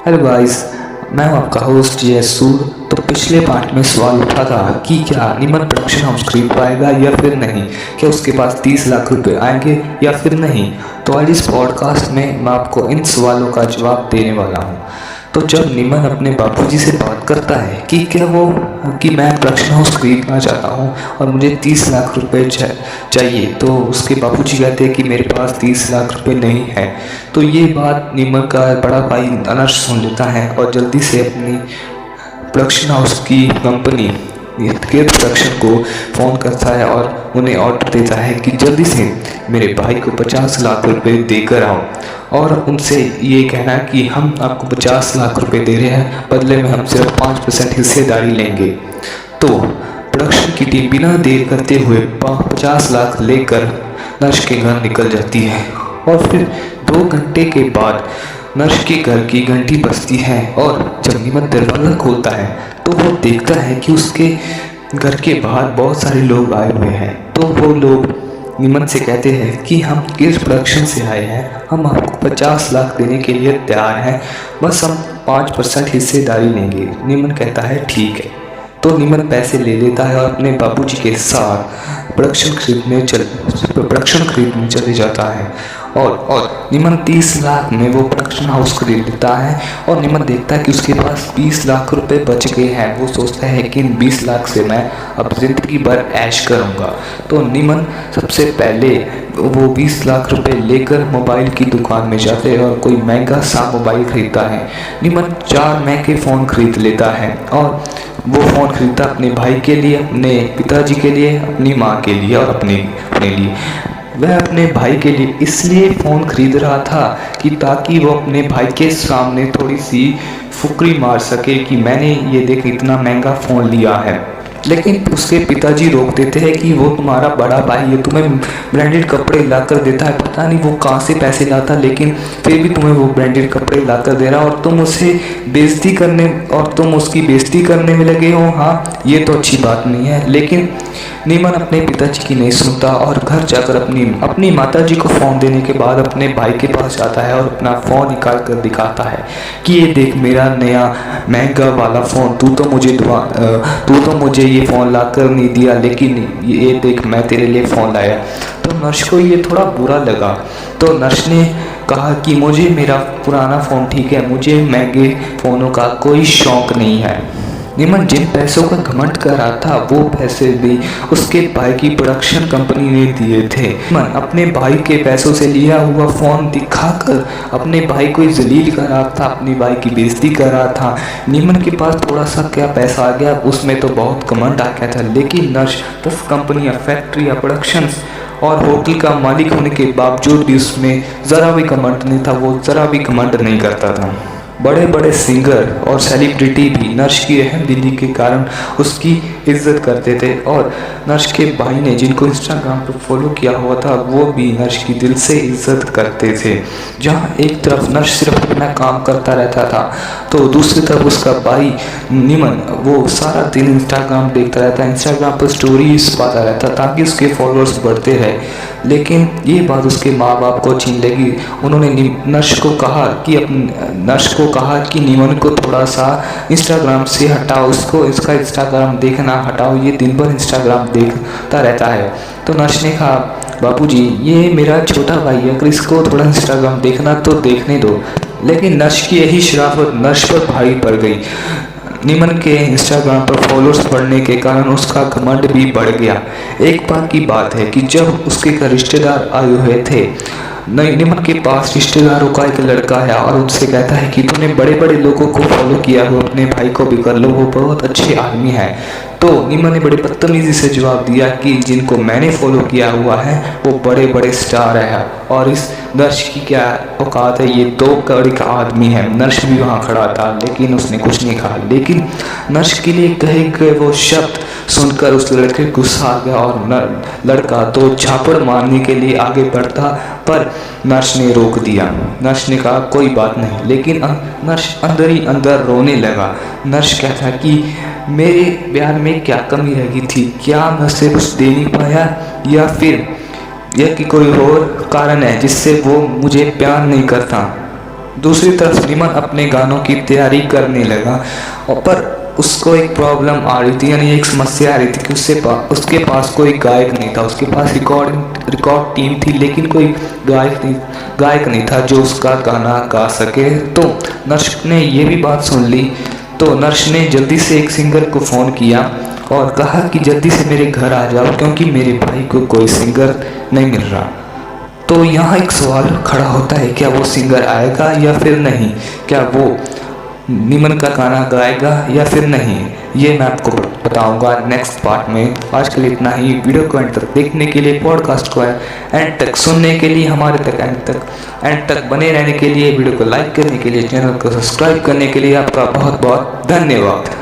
Hello guys, मैं हूं आपका होस्ट जयसूर। तो पिछले पार्ट में सवाल उठा था कि क्या निमन प्रोडक्शन हाउस खरीद पाएगा या फिर नहीं, क्या उसके पास 30 लाख रुपए आएंगे या फिर नहीं। तो आज इस पॉडकास्ट में मैं आपको इन सवालों का जवाब देने वाला हूं। तो जब निमन अपने बापूजी से बात करता है कि क्या वो कि मैं प्रोडक्शन हाउस खरीदना चाहता हूँ और मुझे 30 लाख रुपए चाहिए, तो उसके बापूजी कहते हैं कि मेरे पास 30 लाख रुपए नहीं है। तो ये बात निमन का बड़ा भाई अनर्श सुन लेता है और जल्दी से अपनी प्रोडक्शन हाउस की कंपनी गेट प्रोडक्शन को फ़ोन करता है और उन्हें ऑर्डर देता है कि जल्दी से मेरे भाई को 50 लाख रुपए देकर आओ और उनसे ये कहना कि हम आपको 50 लाख रुपए दे रहे हैं, बदले में हम सिर्फ 5% हिस्सेदारी लेंगे। तो प्रोडक्शन की टीम बिना देर करते हुए 50 लाख लेकर नर्स के घर निकल जाती है और फिर 2 घंटे के बाद नर्स के घर की घंटी बजती है और जब निमन दरवाज़ा खोलता है तो वो देखता है कि उसके घर के बाहर बहुत सारे लोग आए हुए हैं। तो वो लोग निमन से कहते हैं कि हम किस प्रोडक्शन से आए हैं, हम आपको 50 लाख देने के लिए तैयार हैं, बस हम 5% हिस्सेदारी लेंगे। निमन कहता है ठीक है। तो निमन पैसे ले लेता है और अपने बाबूजी के साथ प्रोडक्शन खरीदने चले जाता है और निमन 30 लाख में वो प्रोडक्शन हाउस खरीद लेता है। और निमन देखता है कि उसके पास 20 लाख रुपए बच गए हैं। वो सोचता है कि इन 20 लाख से मैं अब ज़िंदगी भर ऐश करूँगा। तो निमन सबसे पहले वो 20 लाख रुपए लेकर मोबाइल की दुकान में जाते हैं और कोई महंगा सा मोबाइल खरीदता है। निमन 4 महंगे फ़ोन खरीद लेता है और वो फ़ोन खरीदता अपने भाई के लिए, अपने पिताजी के लिए, अपनी माँ के लिए और अपने लिए। वह अपने भाई के लिए इसलिए फ़ोन खरीद रहा था कि ताकि वो अपने भाई के सामने थोड़ी सी फुकरी मार सके कि मैंने ये देख इतना महंगा फ़ोन लिया है। लेकिन उसके पिताजी रोक देते हैं कि वो तुम्हारा बड़ा भाई है, तुम्हें ब्रांडेड कपड़े लाकर देता है, पता नहीं वो कहाँ से पैसे लाता, लेकिन फिर भी तुम्हें वो ब्रांडेड कपड़े लाकर दे रहा और तुम उसकी बेइज्जती करने में लगे हो। हाँ, ये तो अच्छी बात नहीं है। लेकिन निमन अपने पिताजी की नहीं सुनता और घर जाकर अपनी माताजी को फ़ोन देने के बाद अपने भाई के पास जाता है और अपना फ़ोन निकाल कर दिखाता है कि ये देख मेरा नया महंगा वाला फ़ोन, तू तो मुझे ये फ़ोन लाकर नहीं दिया, लेकिन ये देख मैं तेरे लिए फ़ोन लाया। तो नर्स को ये थोड़ा बुरा लगा। तो नर्स ने कहा कि मुझे मेरा पुराना फ़ोन ठीक है, मुझे महंगे फ़ोनों का कोई शौक़ नहीं है। निमन जिन पैसों का घमंड कर रहा था वो पैसे भी उसके भाई की प्रोडक्शन कंपनी ने दिए थे। निमन अपने भाई के पैसों से लिया हुआ फ़ोन दिखाकर अपने भाई को जलील कर रहा था, अपने भाई की बेइज्जती कर रहा था। निमन के पास थोड़ा सा क्या पैसा आ गया, उसमें तो बहुत घमंड आ गया था। लेकिन नर्स 10 कंपनियाँ, फैक्ट्री या प्रोडक्शन और होटल का मालिक होने के बावजूद भी उसमें ज़रा भी घमंड नहीं था, वो ज़रा भी घमंड नहीं करता था। बड़े बड़े सिंगर और सेलिब्रिटी भी नर्स की रहमदिली के कारण उसकी इज्जत करते थे और नर्स के भाई ने जिनको इंस्टाग्राम पर फॉलो किया हुआ था वो भी नर्स की दिल से इज्जत करते थे। जहाँ एक तरफ नर्स सिर्फ अपना काम करता रहता था तो दूसरी तरफ उसका भाई निमन वो सारा दिन इंस्टाग्राम देखता रहता, इंस्टाग्राम पर स्टोरीज पाता रहता ताकि उसके फॉलोअर्स बढ़ते रहे। लेकिन ये बात उसके माँ बाप को छीन लगी। उन्होंने नर्स को कहा कि निमन को थोड़ा सा इंस्टाग्राम से हटाओ, इसका इंस्टाग्राम देखना हटाओ, ये दिन भर इंस्टाग्राम देखता रहता है। तो नर्स ने कहा बापूजी ये मेरा छोटा भाई है, अगर इसको थोड़ा इंस्टाग्राम देखना तो देखने दो। लेकिन नर्स की यही शराफत नर्स पर भारी पड़ गई। निमन के इंस्टाग्राम पर फॉलोअर्स बढ़ने के कारण उसका घमंड भी बढ़ गया। एक बार की बात है कि जब उसके घर रिश्तेदार आए हुए थे, निमन के पास रिश्तेदारों का एक लड़का है और उनसे कहता है कि तूने बड़े बड़े लोगों को फॉलो किया हो, अपने भाई को भी कर लो, वो बहुत अच्छे आदमी है। तो निमन ने बड़े बदतमीजी से जवाब दिया कि जिनको मैंने फॉलो किया हुआ है वो बड़े बड़े स्टार है और इस नर्स की क्या औकात है, ये 2 करोड़ का आदमी है। नर्स भी वहाँ खड़ा था लेकिन उसने कुछ नहीं कहा। लेकिन नर्स के लिए कहे गए वो शब्द सुनकर उस लड़के को गुस्सा आ गया और लड़का 2 झापड़ मारने के लिए आगे बढ़ता पर नर्स ने रोक दिया। नर्स ने कहा कोई बात नहीं, लेकिन नर्स अंदर ही अंदर रोने लगा। नर्स कहता कि मेरे प्यार में क्या कमी रह गई थी, क्या मैं उसे कुछ दे नहीं पाया या फिर यह कि कोई और कारण है जिससे वो मुझे प्यार नहीं करता। दूसरी तरफ नीमन अपने गानों की तैयारी करने लगा और पर उसको एक प्रॉब्लम आ रही थी, यानी एक समस्या आ रही थी कि उसके पास कोई गायक नहीं था। उसके पास रिकॉर्ड टीम थी लेकिन कोई गायक नहीं था जो उसका गाना गा सके। तो नर्स ने ये भी बात सुन ली, तो नर्स ने जल्दी से एक सिंगर को फ़ोन किया और कहा कि जल्दी से मेरे घर आ जाओ क्योंकि मेरे भाई को कोई सिंगर नहीं मिल रहा। तो यहाँ एक सवाल खड़ा होता है, क्या वो सिंगर आएगा या फिर नहीं, क्या वो नीमन का गाना गाएगा या फिर नहीं, ये मैं आपको बताऊंगा नेक्स्ट पार्ट में। आज के लिए इतना ही। वीडियो को एंड तक देखने के लिए, पॉडकास्ट को एंड तक सुनने के लिए, हमारे तक एंड तक बने रहने के लिए, वीडियो को लाइक करने के लिए, चैनल को सब्सक्राइब करने के लिए आपका बहुत बहुत धन्यवाद।